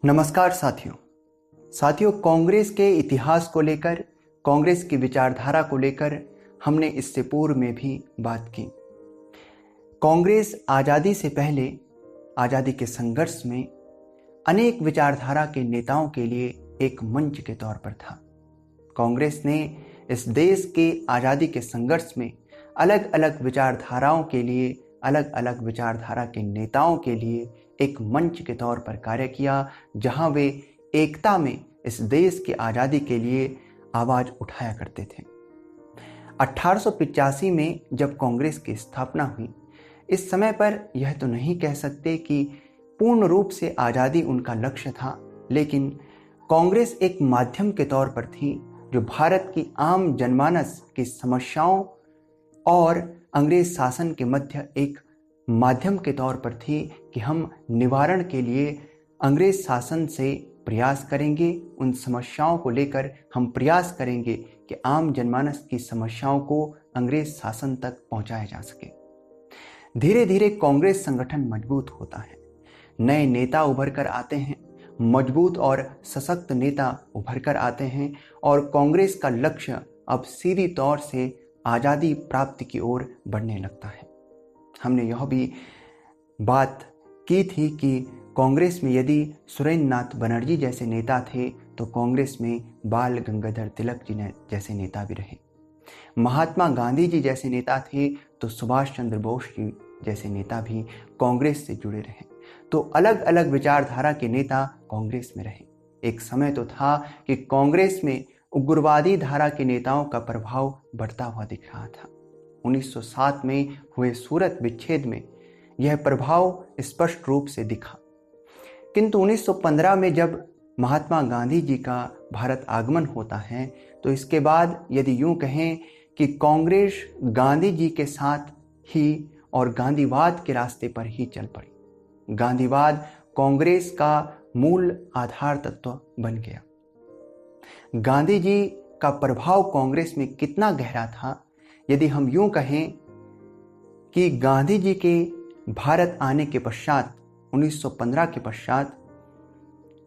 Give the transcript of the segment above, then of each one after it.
नमस्कार साथियों कांग्रेस के इतिहास को लेकर, कांग्रेस की विचारधारा को लेकर हमने इससे पूर्व में भी बात की। कांग्रेस आज़ादी से पहले, आज़ादी के संघर्ष में अनेक विचारधारा के नेताओं के लिए एक मंच के तौर पर था। कांग्रेस ने इस देश के आज़ादी के संघर्ष में अलग अलग विचारधाराओं के लिए, अलग अलग विचारधारा के नेताओं के लिए एक मंच के तौर पर कार्य किया, जहां वे एकता में इस देश की आज़ादी के लिए आवाज़ उठाया करते थे। 1885 में जब कांग्रेस की स्थापना हुई, इस समय पर यह तो नहीं कह सकते कि पूर्ण रूप से आज़ादी उनका लक्ष्य था, लेकिन कांग्रेस एक माध्यम के तौर पर थी जो भारत की आम जनमानस की समस्याओं और अंग्रेज शासन के मध्य एक माध्यम के तौर पर थी कि हम निवारण के लिए अंग्रेज शासन से प्रयास करेंगे, उन समस्याओं को लेकर हम प्रयास करेंगे कि आम जनमानस की समस्याओं को अंग्रेज शासन तक पहुंचाया जा सके। धीरे धीरे कांग्रेस संगठन मजबूत होता है, नए नेता उभर कर आते हैं, मजबूत और सशक्त नेता उभर कर आते हैं और कांग्रेस का लक्ष्य अब सीधी तौर से आज़ादी प्राप्ति की ओर बढ़ने लगता है। हमने यह भी बात की थी कि कांग्रेस में यदि सुरेंद्र नाथ बनर्जी जैसे नेता थे तो कांग्रेस में बाल गंगाधर तिलक जी जैसे नेता भी रहे, महात्मा गांधी जी जैसे नेता थे तो सुभाष चंद्र बोस जी जैसे नेता भी कांग्रेस से जुड़े रहे। तो अलग अलग विचारधारा के नेता कांग्रेस में रहे। एक समय तो था कि कांग्रेस में उग्रवादी धारा के नेताओं का प्रभाव बढ़ता हुआ दिख रहा था। 1907 में हुए सूरत विच्छेद में यह प्रभाव स्पष्ट रूप से दिखा, किंतु 1915 में जब महात्मा गांधी जी का भारत आगमन होता है तो इसके बाद यदि यूं कहें कि कांग्रेस गांधी जी के साथ ही और गांधीवाद के रास्ते पर ही चल पड़ी। गांधीवाद कांग्रेस का मूल आधार तत्व बन गया। गांधी जी का प्रभाव कांग्रेस में कितना गहरा था, यदि हम यूं कहें कि गांधी जी के भारत आने के पश्चात 1915 के पश्चात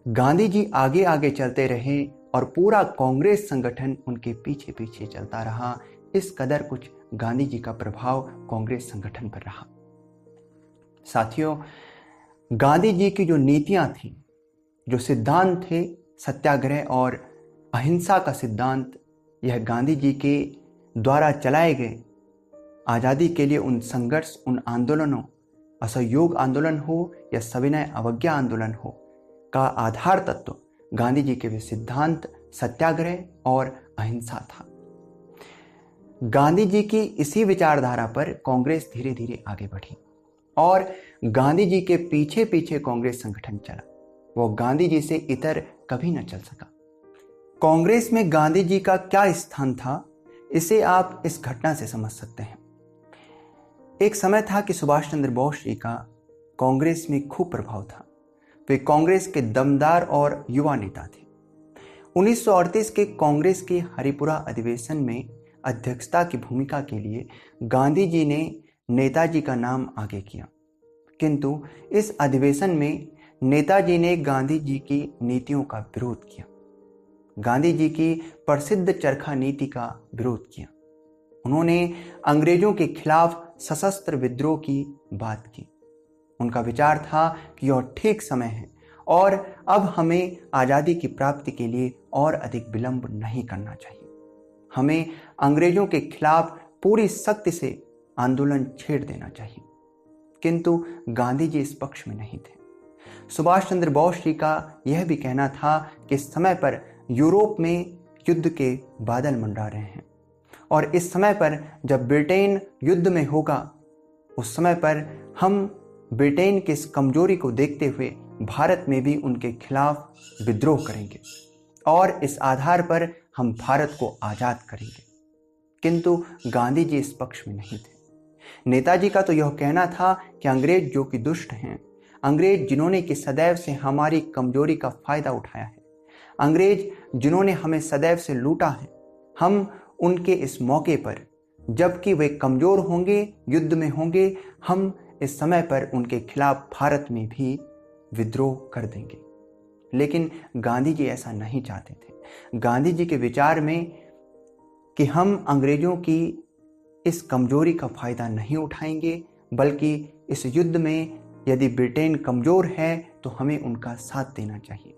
गांधी जी आगे आगे चलते रहे और पूरा कांग्रेस संगठन उनके पीछे पीछे चलता रहा। इस कदर कुछ गांधी जी का प्रभाव कांग्रेस संगठन पर रहा। साथियों, गांधी जी की जो नीतियां थी, जो सिद्धांत थे, सत्याग्रह और अहिंसा का सिद्धांत, यह गांधी जी के द्वारा चलाए गए आज़ादी के लिए उन संघर्ष, उन आंदोलनों, असहयोग आंदोलन हो या सविनय अवज्ञा आंदोलन हो, का आधार तत्व गांधी जी के वे सिद्धांत, सत्याग्रह और अहिंसा था। गांधी जी की इसी विचारधारा पर कांग्रेस धीरे धीरे आगे बढ़ी और गांधी जी के पीछे पीछे कांग्रेस संगठन चला। वो गांधी जी से इतर कभी न चल सका। कांग्रेस में गांधी जी का क्या स्थान था, इसे आप इस घटना से समझ सकते हैं। एक समय था कि सुभाष चंद्र बोस जी का कांग्रेस में खूब प्रभाव था। वे कांग्रेस के दमदार और युवा नेता थे। 1938 के कांग्रेस के हरिपुरा अधिवेशन में अध्यक्षता की भूमिका के लिए गांधी जी ने नेताजी का नाम आगे किया, किंतु इस अधिवेशन में नेताजी ने गांधी जी की नीतियों का विरोध किया, गांधी जी की प्रसिद्ध चरखा नीति का विरोध किया। उन्होंने अंग्रेजों के खिलाफ सशस्त्र विद्रोह की बात की। उनका विचार था कि यह ठीक समय है और अब हमें आज़ादी की प्राप्ति के लिए और अधिक विलंब नहीं करना चाहिए। हमें अंग्रेजों के खिलाफ पूरी शक्ति से आंदोलन छेड़ देना चाहिए। किंतु गांधी जी इस पक्ष में नहीं थे। सुभाष चंद्र बोस जी का यह भी कहना था कि इस समय पर यूरोप में युद्ध के बादल मंडरा रहे हैं और इस समय पर जब ब्रिटेन युद्ध में होगा, उस समय पर हम ब्रिटेन की इस कमजोरी को देखते हुए भारत में भी उनके खिलाफ विद्रोह करेंगे और इस आधार पर हम भारत को आज़ाद करेंगे। किंतु गांधी जी इस पक्ष में नहीं थे। नेताजी का तो यह कहना था कि अंग्रेज जो कि दुष्ट हैं, अंग्रेज जिन्होंने कि सदैव से हमारी कमजोरी का फायदा उठाया है, अंग्रेज जिन्होंने हमें सदैव से लूटा है, हम उनके इस मौके पर, जबकि वे कमजोर होंगे, युद्ध में होंगे, हम इस समय पर उनके खिलाफ भारत में भी विद्रोह कर देंगे। लेकिन गांधी जी ऐसा नहीं चाहते थे। गांधी जी के विचार में कि हम अंग्रेजों की इस कमजोरी का फायदा नहीं उठाएंगे, बल्कि इस युद्ध में यदि ब्रिटेन कमजोर है तो हमें उनका साथ देना चाहिए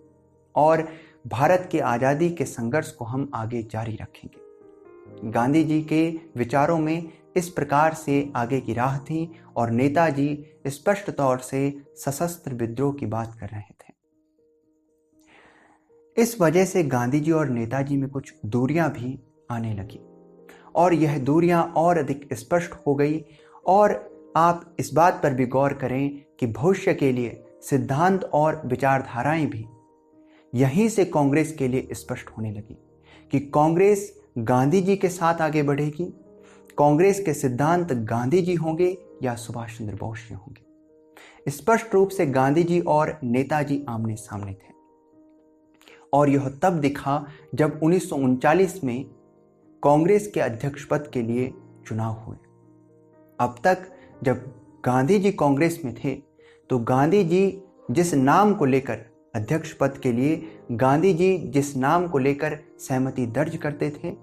और भारत की आज़ादी के संघर्ष को हम आगे जारी रखेंगे। गांधी जी के विचारों में इस प्रकार से आगे की राह थी और नेताजी स्पष्ट तौर से सशस्त्र विद्रोह की बात कर रहे थे। इस वजह से गांधी जी और नेताजी में कुछ दूरियां भी आने लगी और यह दूरियां और अधिक स्पष्ट हो गई। और आप इस बात पर भी गौर करें कि भविष्य के लिए सिद्धांत और विचारधाराएं भी यहीं से कांग्रेस के लिए स्पष्ट होने लगी कि कांग्रेस गांधी जी के साथ आगे बढ़ेगी, कांग्रेस के सिद्धांत गांधी जी होंगे या सुभाष चंद्र बोस जी होंगे। स्पष्ट रूप से गांधी जी और नेताजी आमने सामने थे और यह तब दिखा जब 1939 में कांग्रेस के अध्यक्ष पद के लिए चुनाव हुए। अब तक जब गांधी जी कांग्रेस में थे तो गांधी जी जिस नाम को लेकर अध्यक्ष पद के लिए गांधी जी जिस नाम को लेकर सहमति दर्ज करते थे,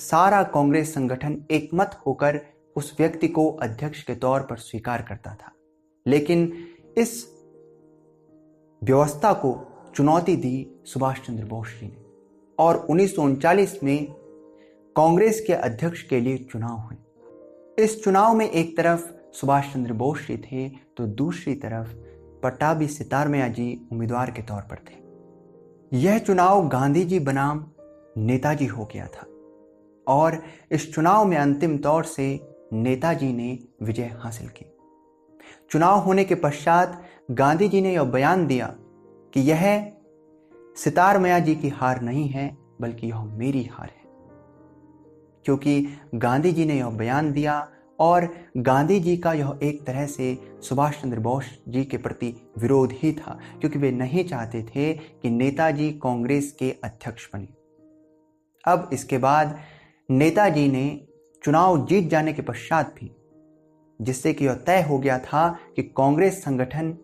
सारा कांग्रेस संगठन एकमत होकर उस व्यक्ति को अध्यक्ष के तौर पर स्वीकार करता था। लेकिन इस व्यवस्था को चुनौती दी सुभाष चंद्र बोस जी ने और 1939 में कांग्रेस के अध्यक्ष के लिए चुनाव हुए। इस चुनाव में एक तरफ सुभाष चंद्र बोस जी थे तो दूसरी तरफ पट्टाभी सितारमैया जी उम्मीदवार के तौर पर थे। यह चुनाव गांधी जी बनाम नेताजी हो गया था और इस चुनाव में अंतिम तौर से नेताजी ने विजय हासिल की। चुनाव होने के पश्चात गांधी जी ने यह बयान दिया कि यह सितारमैया जी की हार नहीं है, बल्कि यह मेरी हार है। क्योंकि गांधी जी ने यह बयान दिया और गांधी जी का यह एक तरह से सुभाष चंद्र बोस जी के प्रति विरोध ही था, क्योंकि वे नहीं चाहते थे कि नेताजी कांग्रेस के अध्यक्ष बने। अब इसके बाद नेताजी ने चुनाव जीत जाने के पश्चात भी, जिससे कि यह तय हो गया था कि कांग्रेस संगठन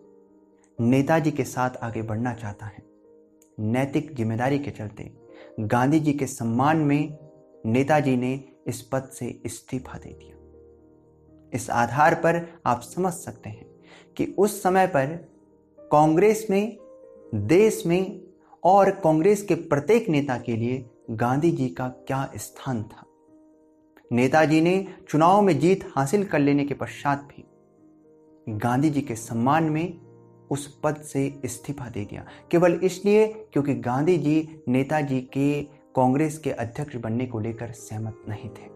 नेताजी के साथ आगे बढ़ना चाहता है, नैतिक जिम्मेदारी के चलते गांधी जी के सम्मान में नेताजी ने इस पद से इस्तीफा दे दिया। इस आधार पर आप समझ सकते हैं कि उस समय पर कांग्रेस में, देश में और कांग्रेस के प्रत्येक नेता के लिए गांधी जी का क्या स्थान था। नेताजी ने चुनाव में जीत हासिल कर लेने के पश्चात भी गांधी जी के सम्मान में उस पद से इस्तीफा दे दिया, केवल इसलिए क्योंकि गांधी जी नेताजी के कांग्रेस के अध्यक्ष बनने को लेकर सहमत नहीं थे।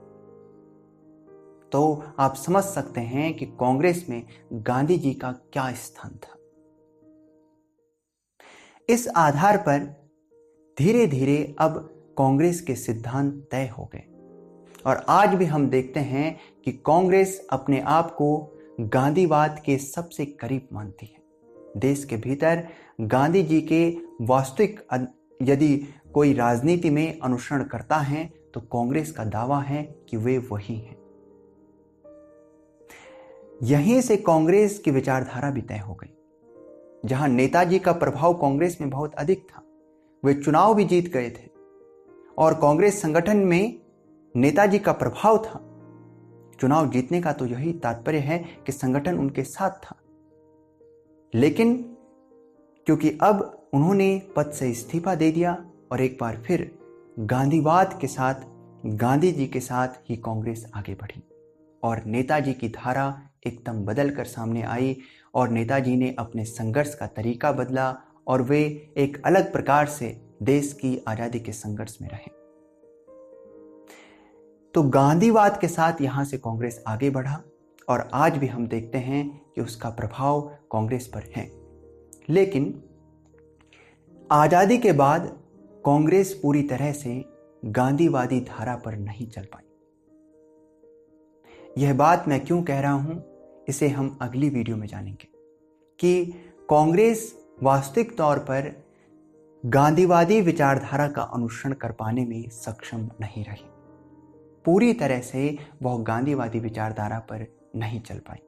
तो आप समझ सकते हैं कि कांग्रेस में गांधी जी का क्या स्थान था। इस आधार पर धीरे धीरे अब कांग्रेस के सिद्धांत तय हो गए और आज भी हम देखते हैं कि कांग्रेस अपने आप को गांधीवाद के सबसे करीब मानती है। देश के भीतर गांधी जी के वास्तविक यदि कोई राजनीति में अनुसरण करता है तो कांग्रेस का दावा है कि वे वही हैं। यहीं से कांग्रेस की विचारधारा भी तय हो गई। जहां नेताजी का प्रभाव कांग्रेस में बहुत अधिक था, वे चुनाव भी जीत गए थे और कांग्रेस संगठन में नेताजी का प्रभाव था। चुनाव जीतने का तो यही तात्पर्य है कि संगठन उनके साथ था। लेकिन क्योंकि अब उन्होंने पद से इस्तीफा दे दिया और एक बार फिर गांधीवाद के साथ, गांधी जी के साथ ही कांग्रेस आगे बढ़ी और नेताजी की धारा एकदम बदल कर सामने आई और नेताजी ने अपने संघर्ष का तरीका बदला और वे एक अलग प्रकार से देश की आजादी के संघर्ष में रहे। तो गांधीवाद के साथ यहां से कांग्रेस आगे बढ़ा और आज भी हम देखते हैं कि उसका प्रभाव कांग्रेस पर है। लेकिन आजादी के बाद कांग्रेस पूरी तरह से गांधीवादी धारा पर नहीं चल पाई। यह बात मैं क्यों कह रहा हूं, इसे हम अगली वीडियो में जानेंगे कि कांग्रेस वास्तविक तौर पर गांधीवादी विचारधारा का अनुसरण कर पाने में सक्षम नहीं रही। पूरी तरह से वह गांधीवादी विचारधारा पर नहीं चल पाई।